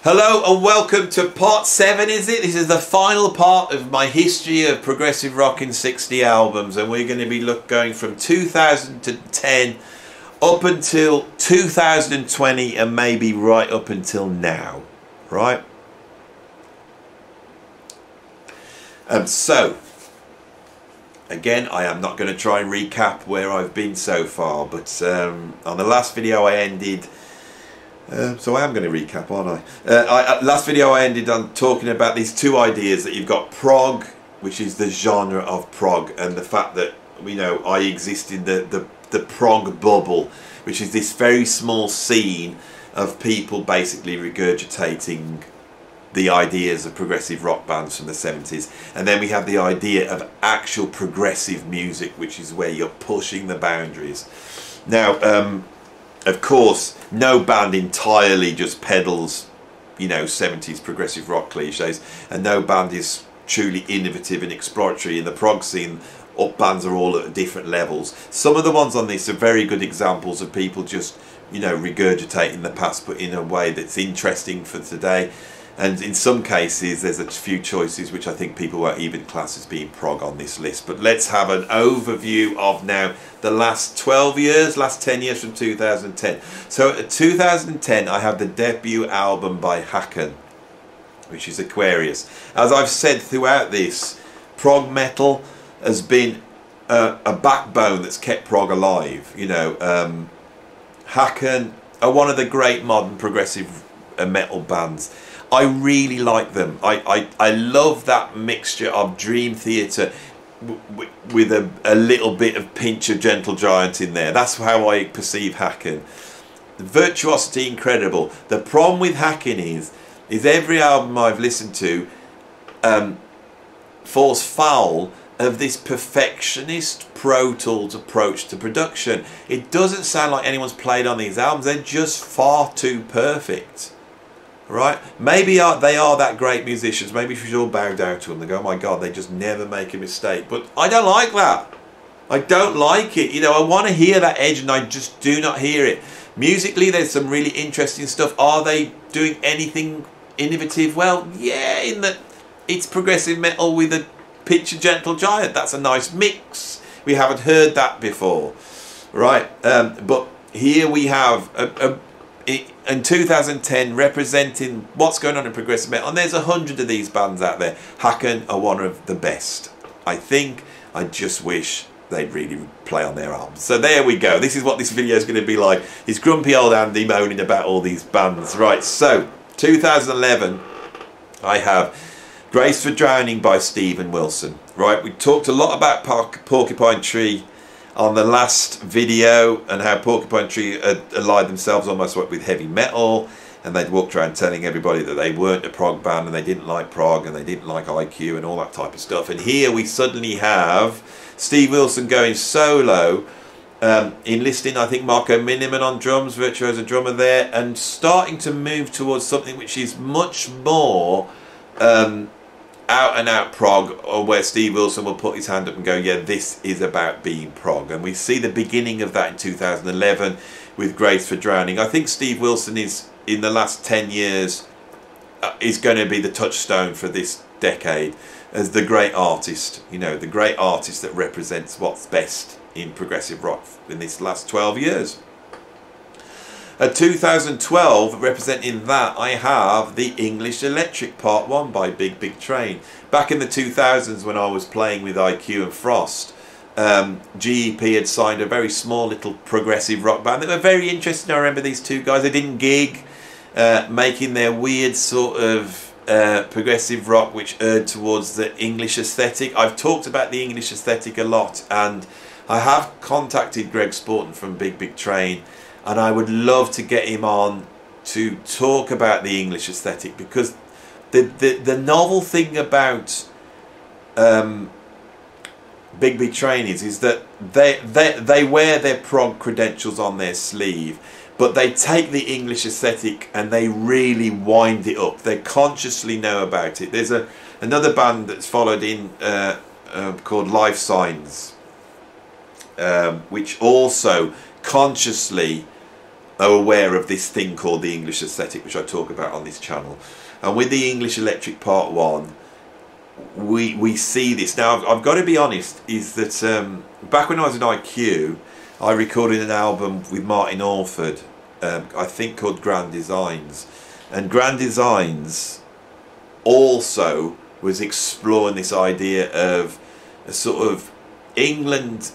Hello and welcome to part 7, is it? This is the final part of my history of progressive rock in 60 albums, and we're going to be going from 2010 up until 2020 and maybe right up until now, right? So, again, I am not going to try and recap where I've been so far, but on the last video I ended... so I am going to recap, aren't I? Last video I ended on talking about these two ideas, that you've got prog, which is the genre of prog, and the fact that, you know, I exist in the prog bubble, which is this very small scene of people basically regurgitating the ideas of progressive rock bands from the 70s. And then we have the idea of actual progressive music, which is where you're pushing the boundaries. Now, of course, no band entirely just peddles, you know, 70s progressive rock cliches, and no band is truly innovative and exploratory. In the prog scene, bands are all at different levels. Some of the ones on this are very good examples of people just, you know, regurgitating the past, but in a way that's interesting for today. And in some cases, there's a few choices which I think people won't even class as being prog on this list. But let's have an overview of now the last 12 years, last 10 years from 2010. So at 2010, I have the debut album by Haken, which is Aquarius. As I've said throughout this, prog metal has been a backbone that's kept prog alive. You know, Haken are one of the great modern progressive metal bands. I really like them. I love that mixture of Dream Theater with a little bit of pinch of Gentle Giant in there. That's how I perceive Haken. The virtuosity incredible. The problem with Haken is every album I've listened to falls foul of this perfectionist Pro Tools approach to production. It doesn't sound like anyone's played on these albums. They're just far too perfect. Right? Maybe they are that great musicians. Maybe we should all bow down to them and go, oh my God, they just never make a mistake. But I don't like that. I don't like it. You know, I want to hear that edge and I just do not hear it. Musically, there's some really interesting stuff. Are they doing anything innovative? Well, yeah, in that it's progressive metal with a pitch of Gentle Giant. That's a nice mix. We haven't heard that before. Right? But here we have in 2010 representing what's going on in progressive metal, and there's 100 of these bands out there. Haken are one of the best. I just wish they'd really play on their albums. So there we go. This is what this video is going to be like. It's grumpy old Andy moaning about all these bands. Right, so 2011 I have Grace for Drowning by Steven Wilson. Right, we talked a lot about Porcupine Tree on the last video, and how Porcupine Tree allied themselves almost with heavy metal, and they'd walked around telling everybody that they weren't a prog band and they didn't like prog and they didn't like IQ and all that type of stuff. And here we suddenly have Steve Wilson going solo, enlisting, I think, Marco Minneman on drums, virtuoso drummer there, and starting to move towards something which is much more out and out prog, or where Steve Wilson will put his hand up and go, yeah, this is about being prog. And we see the beginning of that in 2011 with Grace for Drowning. I think Steve Wilson is, in the last 10 years, is going to be the touchstone for this decade as the great artist, you know, the great artist that represents what's best in progressive rock in this last 12 years. At 2012, representing that, I have The English Electric Part 1 by Big Big Train. Back in the 2000s, when I was playing with IQ and Frost, GEP had signed a very small little progressive rock band. They were very interesting. I remember these two guys. They didn't gig, making their weird sort of progressive rock which erred towards the English aesthetic. I've talked about the English aesthetic a lot, and I have contacted Greg Sporton from Big Big Train, and I would love to get him on to talk about the English aesthetic, because the novel thing about Big Big Train is that they wear their prog credentials on their sleeve, but they take the English aesthetic and they really wind it up. They consciously know about it. There's another band that's followed in called Life Signs, which also consciously are aware of this thing called the English aesthetic, which I talk about on this channel. And with the English Electric Part 1, we see this. Now, I've got to be honest, is that back when I was in IQ, I recorded an album with Martin Orford, I think called Grand Designs. And Grand Designs also was exploring this idea of a sort of England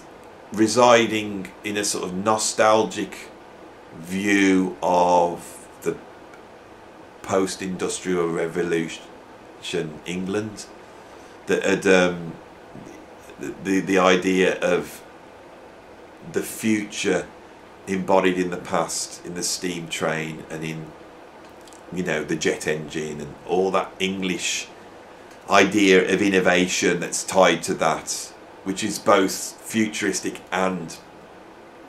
residing in a sort of nostalgic view of the post-industrial revolution England, that had the idea of the future embodied in the past, in the steam train and in, you know, the jet engine and all that English idea of innovation that's tied to that, which is both futuristic and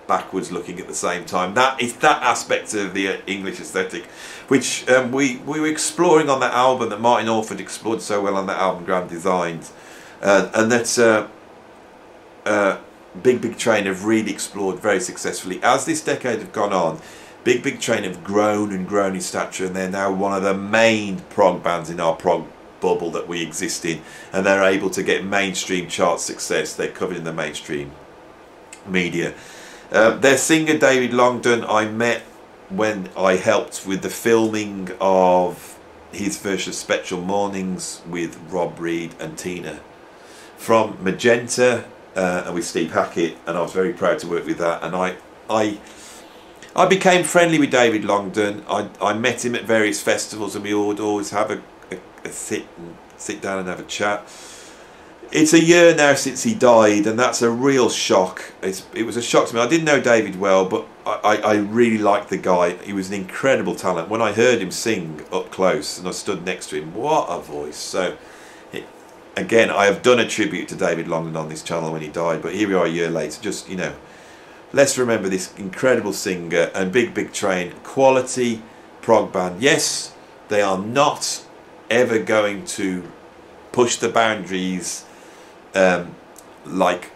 backwards looking at the same time. That is that aspect of the English aesthetic, which we were exploring on that album, that Martin Orford explored so well on that album Grand Designs, and that's Big Train have really explored very successfully. As this decade have gone on, Big Train have grown and grown in stature, and they're now one of the main prog bands in our prog bubble that we exist in, and they're able to get mainstream chart success. They're covered in the mainstream media. Their singer David Longdon I met when I helped with the filming of his version of Spectral Mornings with Rob Reed and Tina from Magenta, and with Steve Hackett, and I was very proud to work with that. And I became friendly with David Longdon. I met him at various festivals, and we would always have a sit down and have a chat. It's a year now since he died, and that's a real shock. It was a shock to me. I didn't know David well, but I really liked the guy. He was an incredible talent. When I heard him sing up close and I stood next to him, what a voice. So again, I have done a tribute to David Longdon on this channel when he died, but here we are a year later. Just, you know, let's remember this incredible singer. And Big Train, quality prog band. Yes, they are not ever going to push the boundaries like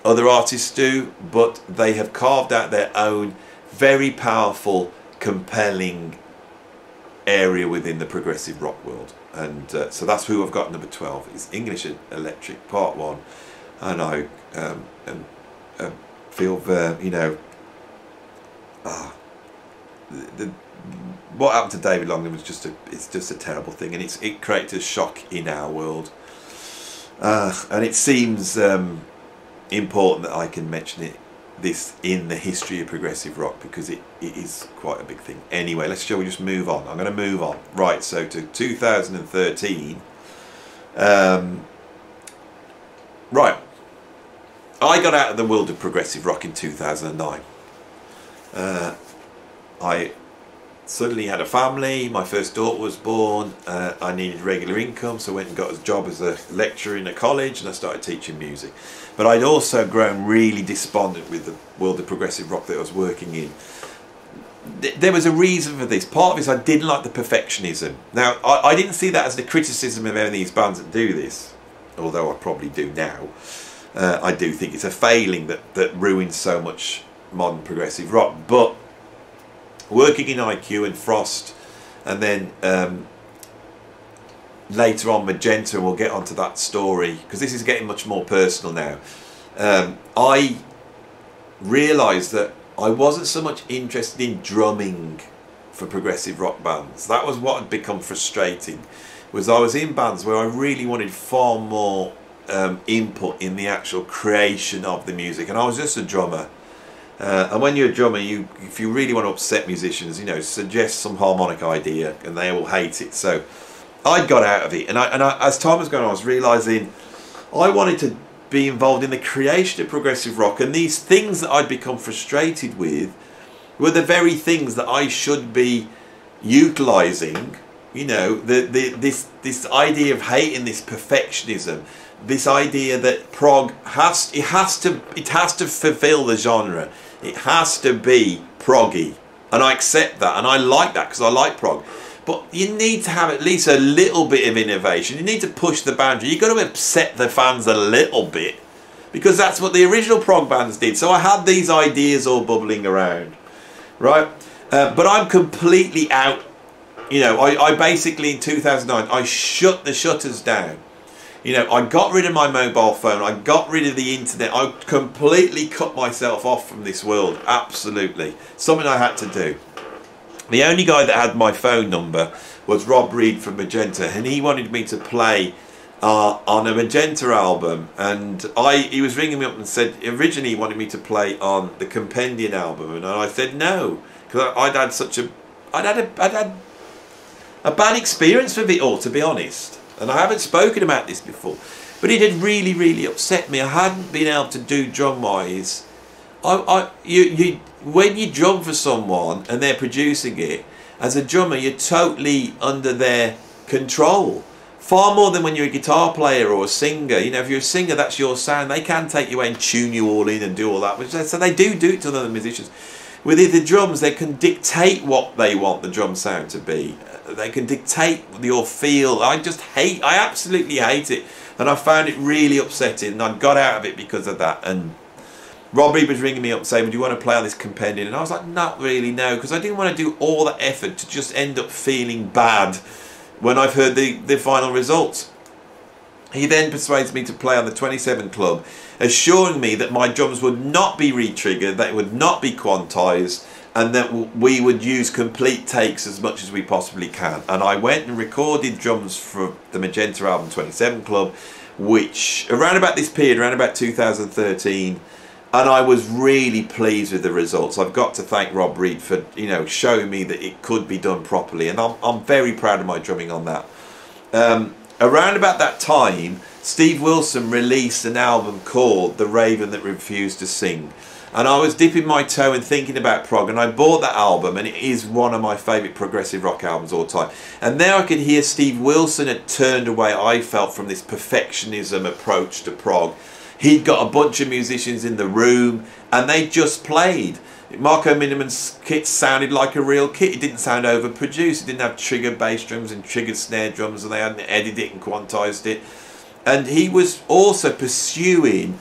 other artists do, but they have carved out their own very powerful, compelling area within the progressive rock world. And so that's who I've got number 12, is English Electric Part 1. And I feel, you know, what happened to David Longdon was it's just a terrible thing, and it created a shock in our world. And it seems important that I can mention this in the history of progressive rock, because it is quite a big thing. Anyway, shall we just move on? I'm going to move on. Right, so to 2013. Right. I got out of the world of progressive rock in 2009. I suddenly had a family, my first daughter was born, I needed regular income, so I went and got a job as a lecturer in a college, and I started teaching music. But I'd also grown really despondent with the world of progressive rock that I was working in. There was a reason for this. Part of it is I didn't like the perfectionism. Now, I didn't see that as the criticism of any of these bands that do this, although I probably do now. I do think it's a failing that ruins so much modern progressive rock. But working in IQ and Frost, and then later on Magenta, and we'll get onto that story because this is getting much more personal now. I realised that I wasn't so much interested in drumming for progressive rock bands. That was what had become frustrating. Was I was in bands where I really wanted far more input in the actual creation of the music, and I was just a drummer. And when you're a drummer, if you really want to upset musicians, you know, suggest some harmonic idea and they will hate it. So I got out of it, and I, as time was going on, I was realising I wanted to be involved in the creation of progressive rock, and these things that I'd become frustrated with were the very things that I should be utilising. You know, this idea of hating this perfectionism, this idea that prog has to fulfil the genre. It has to be proggy, and I accept that, and I like that because I like prog. But you need to have at least a little bit of innovation. You need to push the boundary. You've got to upset the fans a little bit, because that's what the original prog bands did. So I had these ideas all bubbling around. right? But I'm completely out. You know, I basically in 2009 I shut the shutters down. You know, I got rid of my mobile phone, I got rid of the internet, I completely cut myself off from this world, absolutely. Something I had to do. The only guy that had my phone number was Rob Reed from Magenta, and he wanted me to play on a Magenta album, and he was ringing me up and said, originally he wanted me to play on the Compendium album, and I said no, because I'd had a bad experience with it all, to be honest. And I haven't spoken about this before, but it had really, really upset me. I hadn't been able to do drum wise. When you drum for someone and they're producing it, as a drummer, you're totally under their control. Far more than when you're a guitar player or a singer. You know, if you're a singer, that's your sound. They can take you away and tune you all in and do all that. So they do it to other musicians. With the drums, they can dictate what they want the drum sound to be. They can dictate your feel. I absolutely hate it. And I found it really upsetting. And I got out of it because of that. And Robbie was ringing me up saying, do you want to play on this Compendium? And I was like, not really, no. Because I didn't want to do all that effort to just end up feeling bad when I've heard the final results. He then persuades me to play on the 27 Club, assuring me that my drums would not be re-triggered, that it would not be quantized, and that we would use complete takes as much as we possibly can. And I went and recorded drums for the Magenta album 27 Club, which around about this period, around about 2013, and I was really pleased with the results. I've got to thank Rob Reed for, you know, showing me that it could be done properly, and I'm very proud of my drumming on that. Around about that time, Steve Wilson released an album called The Raven That Refused to Sing. And I was dipping my toe and thinking about prog, and I bought that album, and it is one of my favourite progressive rock albums of all time. And there I could hear Steve Wilson had turned away, I felt, from this perfectionism approach to prog. He'd got a bunch of musicians in the room, and they just played. Marco Minneman's kit sounded like a real kit. It didn't sound overproduced. It didn't have triggered bass drums and triggered snare drums, and they hadn't edited it and quantized it. And he was also pursuing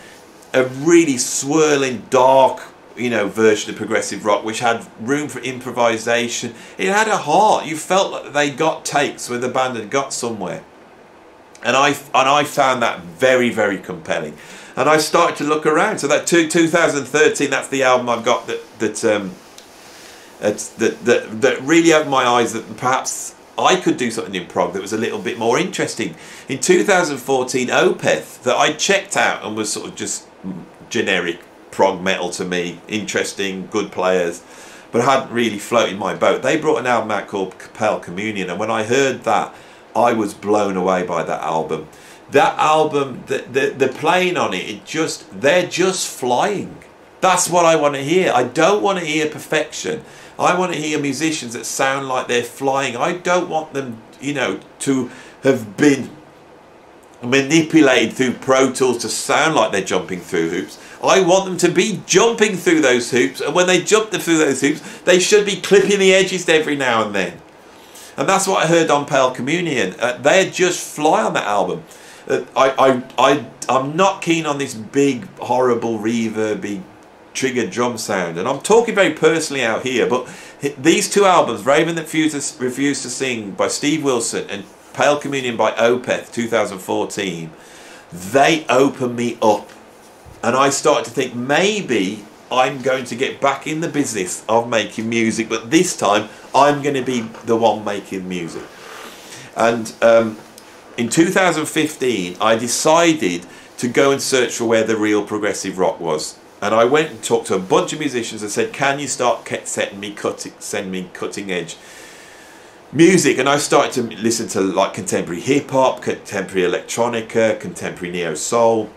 a really swirling, dark, you know, version of progressive rock, which had room for improvisation. It had a heart. You felt like they got takes where the band had got somewhere. And I found that very, very compelling. And I started to look around. So that 2013, that's the album I've got that really opened my eyes that perhaps I could do something in prog that was a little bit more interesting. In 2014, Opeth, that I checked out and was sort of just generic prog metal to me, interesting, good players, but hadn't really floated my boat. They brought an album out called Pale Communion, and when I heard that, I was blown away by that album. That album, the playing on it, they're just flying. That's what I want to hear. I don't want to hear perfection. I want to hear musicians that sound like they're flying. I don't want them, you know, to have been manipulated through Pro Tools to sound like they're jumping through hoops. I want them to be jumping through those hoops, and when they jump through those hoops, they should be clipping the edges every now and then. And that's what I heard on Pale Communion. They just fly on that album. I'm not keen on this big, horrible, reverby, triggered drum sound. And I'm talking very personally out here, but these two albums, Raven That Refused to Sing by Steve Wilson and Pale Communion by Opeth 2014, they open me up. And I started to think maybe I'm going to get back in the business of making music, but this time I'm going to be the one making music. And in 2015, I decided to go and search for where the real progressive rock was. And I went and talked to a bunch of musicians and said, can you start send me cutting edge music? And I started to listen to like contemporary hip hop, contemporary electronica, contemporary neo soul.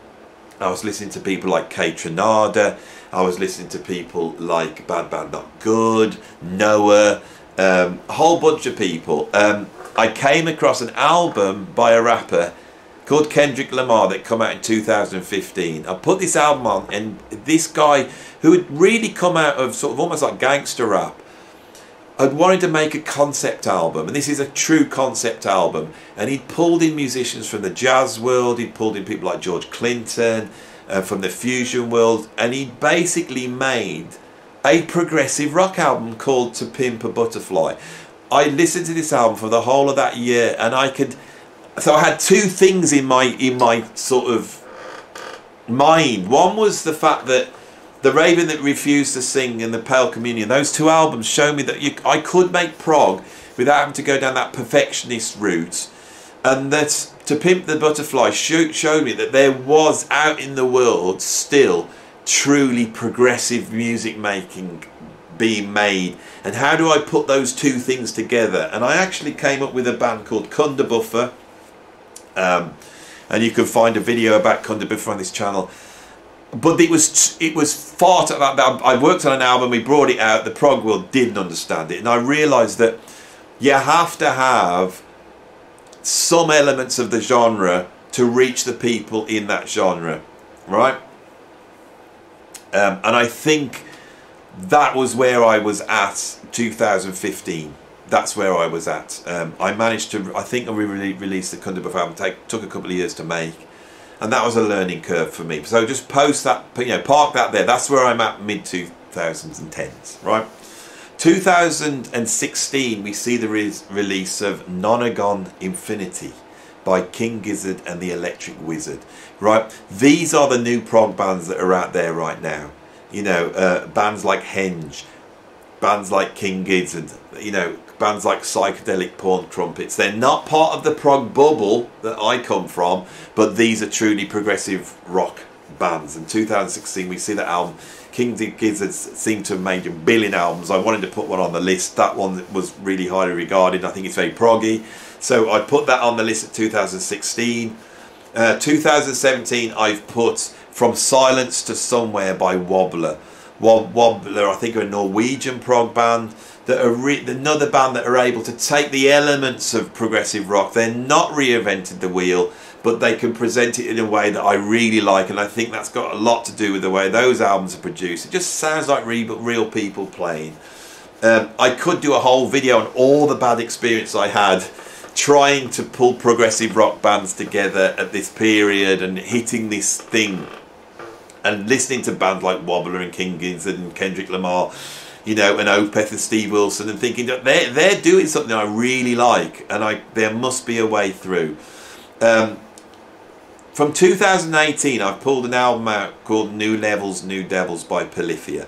I was listening to people like Kay Trinada. I was listening to people like Bad Bad Not Good, Noah, a whole bunch of people. I came across an album by a rapper called Kendrick Lamar that came out in 2015. I put this album on, and this guy who had really come out of sort of almost like gangster rap had wanted to make a concept album, and this is a true concept album, and he'd pulled in musicians from the jazz world, he'd pulled in people like George Clinton, from the fusion world, and he basically made a progressive rock album called To Pimp a Butterfly. I listened to this album for the whole of that year, and I had two things in my sort of mind. One was the fact that The Raven That Refused to Sing and The Pale Communion, those two albums showed me that I could make prog without having to go down that perfectionist route, and that To Pimp the Butterfly showed me that there was out in the world still truly progressive music making being made. And how do I put those two things together? And I actually came up with a band called Cundabuffer, and you can find a video about Cundabuffer on this channel. But it was far too, I worked on an album, we brought it out, the prog world didn't understand it, and I realised that you have to have some elements of the genre to reach the people in that genre, right? And I think that was where I was at 2015. That's where I was at. I managed to, I think we released the Cundabuffer album, took a couple of years to make, and that was a learning curve for me. So just post that, park that there. That's where I'm at mid-2010s, right? 2016, we see the release of Nonagon Infinity by King Gizzard and the Electric Wizard, right? These are the new prog bands that are out there right now. Bands like Henge, bands like King Gizzard, bands like Psychedelic Porn Trumpets. They're not part of the prog bubble that I come from, but these are truly progressive rock bands. In 2016, we see that album. King Gizzard seemed to have made a billion albums. I wanted to put one on the list. That one was really highly regarded. I think it's very proggy, so I put that on the list at 2016. 2017, I've put From Silence to Somewhere by Wobbler. Wobbler, I think, are a Norwegian prog band that are another band that are able to take the elements of progressive rock. They're not reinvented the wheel, but they can present it in a way that I really like, and I think that's got a lot to do with the way those albums are produced. It just sounds like real people playing. I could do a whole video on all the bad experience I had trying to pull progressive rock bands together at this period and hitting this thing and listening to bands like Wobbler and King Gizzard and Kendrick Lamar, and Opeth and Steve Wilson, and thinking that they're doing something I really like, and there must be a way through. From 2018, I've pulled an album out called New Levels, New Devils by Polyphia.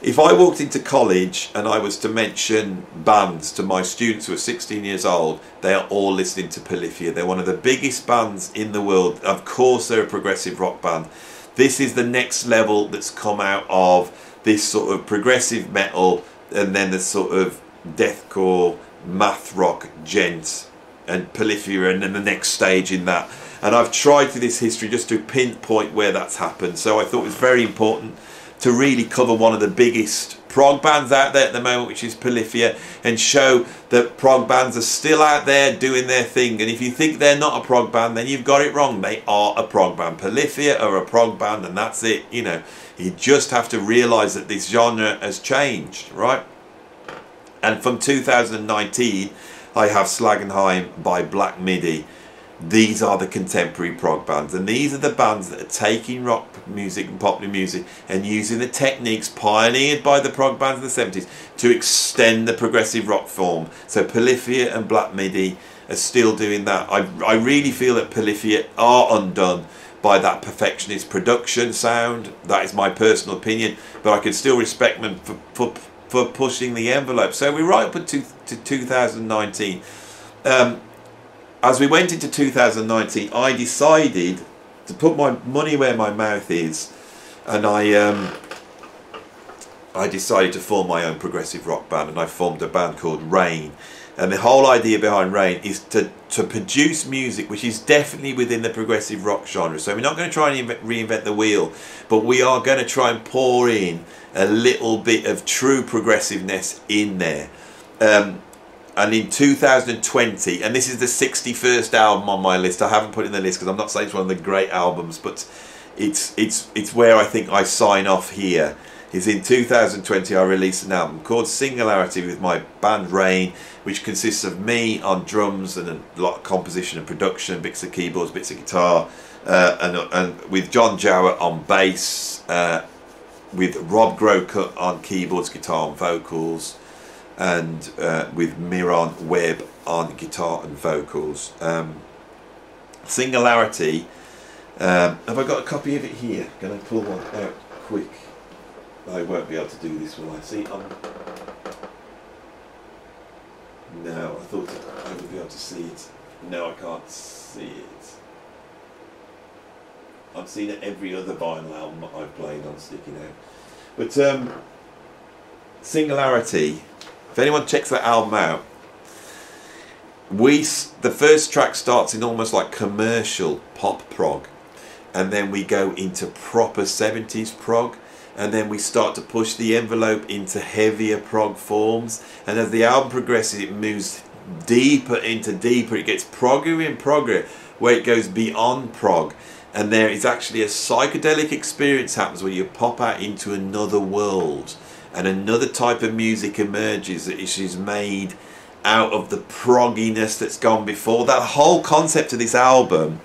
If I walked into college and I was to mention bands to my students who are 16 years old, they are all listening to Polyphia. They're one of the biggest bands in the world. Of course, they're a progressive rock band. This is the next level that's come out of this sort of progressive metal, and then the sort of deathcore, math rock gent, and Polyphia, and then the next stage in that. And I've tried through this history just to pinpoint where that's happened. So I thought it was very important to really cover one of the biggest prog bands out there at the moment, which is Polyphia, and show that prog bands are still out there doing their thing. And if you think they're not a prog band, then you've got it wrong. They are a prog band. Polyphia are a prog band, and that's it. You just have to realise that this genre has changed, right? And from 2019, I have Slagenheim by Black Midi. These are the contemporary prog bands, and these are the bands that are taking rock music and popular music and using the techniques pioneered by the prog bands of the 70s to extend the progressive rock form. So Polyphia and Black Midi are still doing that. I really feel that Polyphia are undone by that perfectionist production sound. That is my personal opinion, but I can still respect them for pushing the envelope. So we're right up to 2019. As we went into 2019, I decided to put my money where my mouth is, and I decided to form my own progressive rock band, and I formed a band called Rain. And the whole idea behind Rain is to produce music which is definitely within the progressive rock genre. So we're not going to try and reinvent the wheel, but we are going to try and pour in a little bit of true progressiveness in there. And in 2020, and this is the 61st album on my list. I haven't put it in the list because I'm not saying it's one of the great albums, but it's where I think I sign off here. Is in 2020 I released an album called Singularity with my band Rain, which consists of me on drums and a lot of composition and production, bits of keyboards, bits of guitar, and with John Jower on bass, with Rob Grocott on keyboards, guitar and vocals, and with Miron Webb on guitar and vocals. Singularity, have I got a copy of it here? Can I pull one out quick? I won't be able to do this, will I? See, no, I thought I would be able to see it. No, I can't see it. I've seen it every other vinyl album I've played on Sticky Now. But Singularity, if anyone checks that album out, the first track starts in almost like commercial pop prog, and then we go into proper 70s prog, and then we start to push the envelope into heavier prog forms, and as the album progresses it moves deeper into deeper. It gets proggier and proggier, where it goes beyond prog, and there is actually a psychedelic experience happens where you pop out into another world, and another type of music emerges that is made out of the progginess that's gone before. That whole concept of this album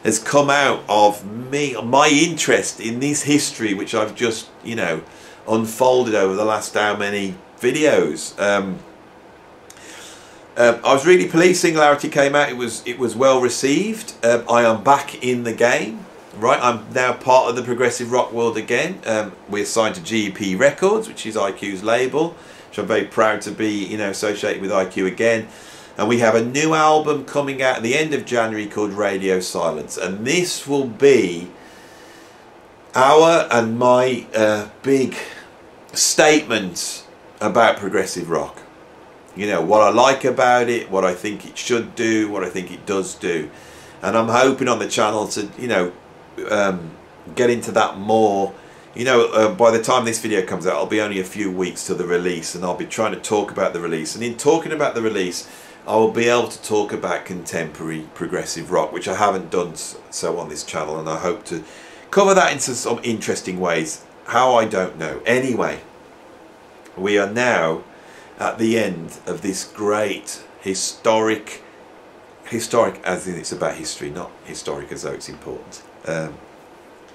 has come out of my interest in this history, which I've just, you know, unfolded over the last how many videos. I was really pleased Singularity came out. It was well received. I am back in the game, right? I'm now part of the progressive rock world again. We're signed to GEP Records, which is IQ's label, which I'm very proud to be, you know, associated with IQ again. And we have a new album coming out at the end of January called Radio Silence, and this will be our and my big statement about progressive rock. You know, what I like about it, what I think it should do, what I think it does do. And I'm hoping on the channel to, you know, get into that more. You know, by the time this video comes out, I'll be only a few weeks to the release, and I'll be trying to talk about the release. And in talking about the release, I will be able to talk about contemporary progressive rock, which I haven't done so on this channel, and I hope to cover that in some interesting ways. How, I don't know. Anyway, we are now at the end of this great historic as in it's about history, not historic as though it's important,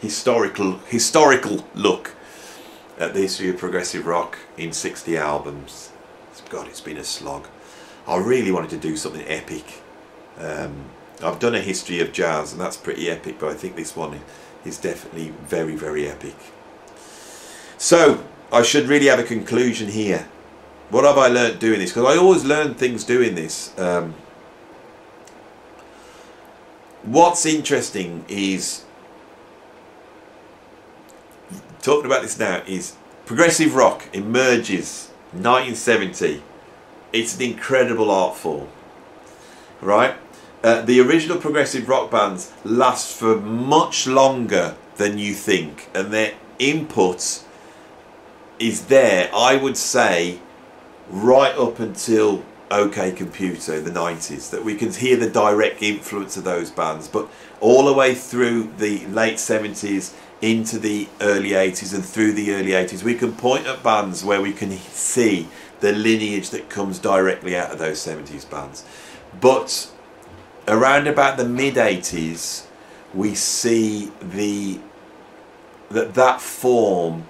historical look at the history of progressive rock in 60 albums. God, it's been a slog. I really wanted to do something epic. I've done a history of jazz, and that's pretty epic, but I think this one is definitely very, very epic. So I should really have a conclusion here. What have I learnt doing this? Because I always learn things doing this. What's interesting is, talking about this now, is progressive rock emerges 1970. It's an incredible art form, right? The original progressive rock bands last for much longer than you think, and their input is there, I would say, right up until OK Computer in the 90s, that we can hear the direct influence of those bands, but all the way through the late 70s into the early 80s and through the early 80s, we can point at bands where we can see the lineage that comes directly out of those 70s bands. But around about the mid-80s, we see that form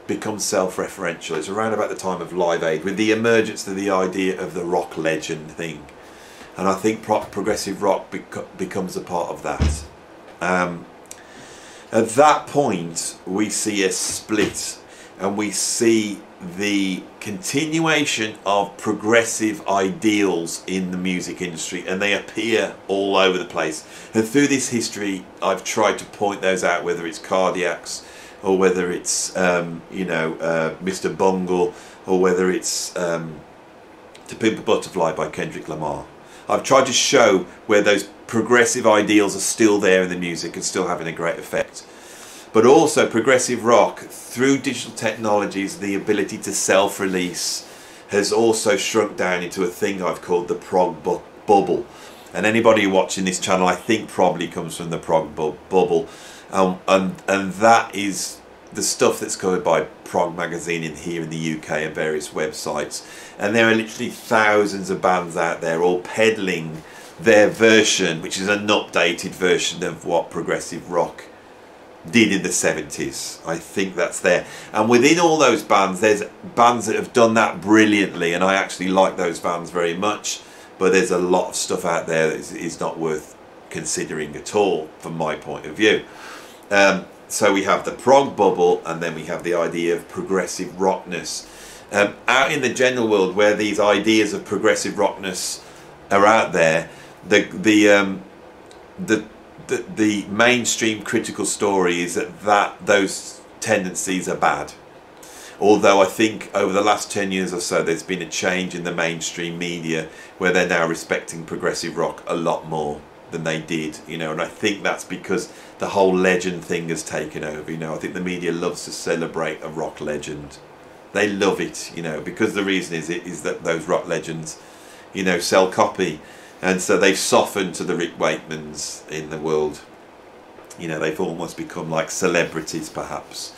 becomes self-referential. It's around about the time of Live Aid, with the emergence of the idea of the rock legend thing. And I think progressive rock becomes a part of that. At that point, we see a split, and we see the continuation of progressive ideals in the music industry, and they appear all over the place. And through this history, I've tried to point those out, whether it's Cardiacs, or whether it's Mr. Bungle, or whether it's To Pimp a Butterfly by Kendrick Lamar. I've tried to show where those progressive ideals are still there in the music and still having a great effect. But also progressive rock, through digital technologies, the ability to self-release has also shrunk down into a thing I've called the prog bubble. And anybody watching this channel, I think, probably comes from the prog bubble. And that is the stuff that's covered by Prog magazine in here in the UK and various websites. And there are literally thousands of bands out there all peddling their version, which is an updated version of what progressive rock did in the 70s. I think that's there. And within all those bands, there's bands that have done that brilliantly, and I actually like those bands very much. But there's a lot of stuff out there that is not worth considering at all, from my point of view. So we have the prog bubble, and then we have the idea of progressive rockness. Out in the general world, where these ideas of progressive rockness are out there, the mainstream critical story is that those tendencies are bad. Although I think over the last 10 years or so, there's been a change in the mainstream media where they're now respecting progressive rock a lot more than they did, you know, and I think that's because the whole legend thing has taken over, you know. I think the media loves to celebrate a rock legend. They love it, you know, because the reason is that those rock legends, you know, sell copy, and so they've softened to the Rick Wakeman's in the world. You know, they've almost become like celebrities, perhaps.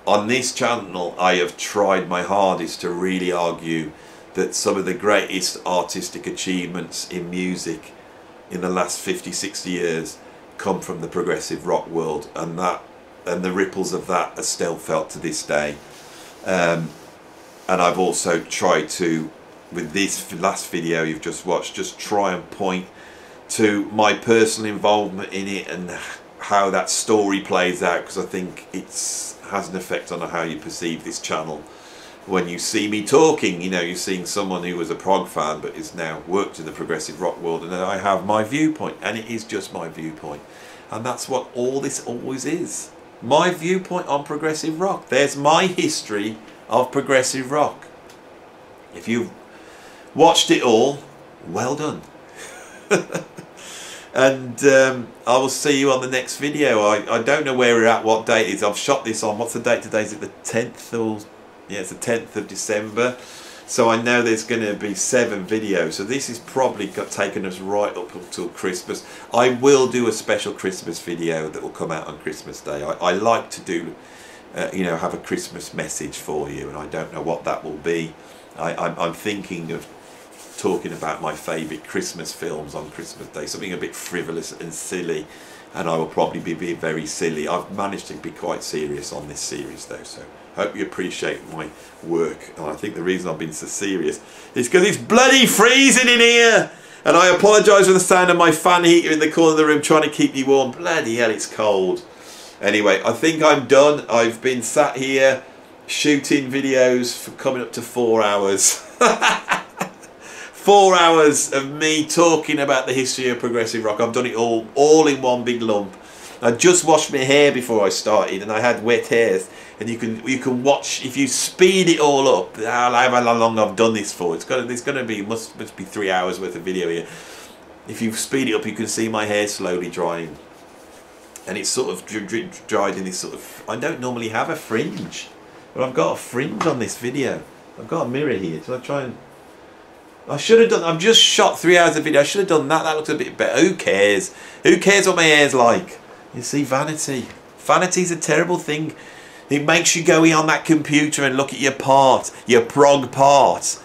On this channel, I have tried my hardest to really argue that some of the greatest artistic achievements in music in the last 50-60 years come from the progressive rock world, and the ripples of that are still felt to this day. And I've also tried to, with this last video you've just watched, just try and point to my personal involvement in it and how that story plays out, because I think it's has an effect on how you perceive this channel. When you see me talking, you know, you're seeing someone who was a prog fan but is now worked in the progressive rock world, and I have my viewpoint, and it is just my viewpoint, and that's what all this always is. My viewpoint on progressive rock. There's my history of progressive rock. If you've watched it all, well done. And I will see you on the next video. I don't know where we're at, what date it is. I've shot this on, what's the date today? Is it the 10th or... yeah, it's the 10th of December. So I know there's going to be 7 videos. So this is probably taken us right up until Christmas. I will do a special Christmas video that will come out on Christmas Day. I like to do, you know, have a Christmas message for you, and I don't know what that will be. I'm thinking of talking about my favourite Christmas films on Christmas Day, something a bit frivolous and silly, and I will probably be very silly. I've managed to be quite serious on this series though, so hope you appreciate my work. And I think the reason I've been so serious is because it's bloody freezing in here, and I apologise for the sound of my fan heater in the corner of the room trying to keep me warm. Bloody hell, it's cold. Anyway, I think I'm done. I've been sat here shooting videos for coming up to 4 hours. 4 hours of me talking about the history of progressive rock. I've done it all in one big lump. I just washed my hair before I started, and I had wet hairs. And you can watch, if you speed it all up, how long I've done this for. There's going to be must be 3 hours worth of video here. If you speed it up, you can see my hair slowly drying, and it's sort of dried in this sort of. I don't normally have a fringe, but I've got a fringe on this video. I've got a mirror here, so I try and. I should have done. I've just shot 3 hours of video. I should have done that. That looks a bit better. Who cares? Who cares what my hair's like? You see, vanity. Vanity's a terrible thing. It makes you go in on that computer and look at your part, your prog part,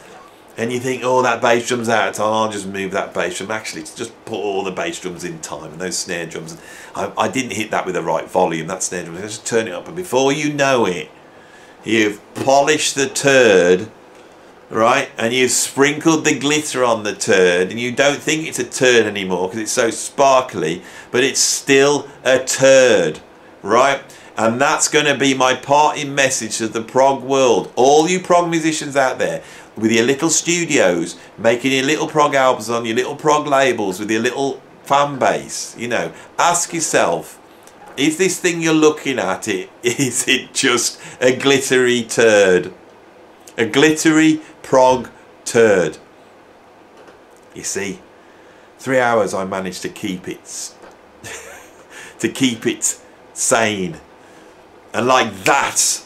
and you think, oh, that bass drum's out of time. I'll just move that bass drum. Actually, just put all the bass drums in time, and those snare drums. I didn't hit that with the right volume. That snare drum. Just turn it up, and before you know it, you've polished the turd. Right, and you've sprinkled the glitter on the turd, and you don't think it's a turd anymore because it's so sparkly, but it's still a turd, right? And that's going to be my parting message to the prog world. All you prog musicians out there with your little studios, making your little prog albums on your little prog labels with your little fan base, you know, ask yourself, is this thing you're looking at, is it just a glittery turd? A glittery prog turd. You see, 3 hours I managed to keep it sane, and like that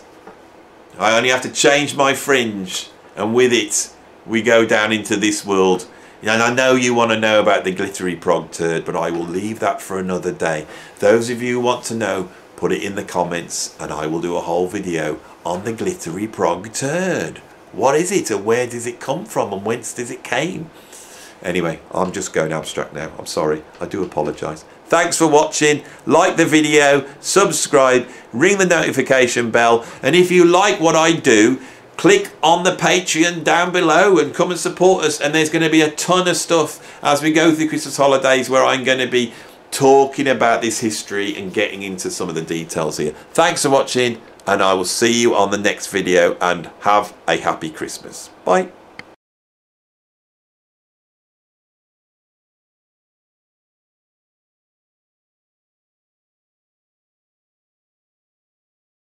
I only have to change my fringe, and with it we go down into this world. And I know you want to know about the glittery prog turd, but I will leave that for another day. Those of you who want to know, put it in the comments, and I will do a whole video on the glittery prog turd. What is it, and where does it come from, and whence does it came? Anyway, I'm just going abstract now. I'm sorry. I do apologise. Thanks for watching. Like the video, subscribe, ring the notification bell, and if you like what I do, click on the Patreon down below and come and support us. And there's going to be a ton of stuff as we go through Christmas holidays where I'm going to be talking about this history and getting into some of the details here. Thanks for watching, and I will see you on the next video, and have a happy Christmas. Bye.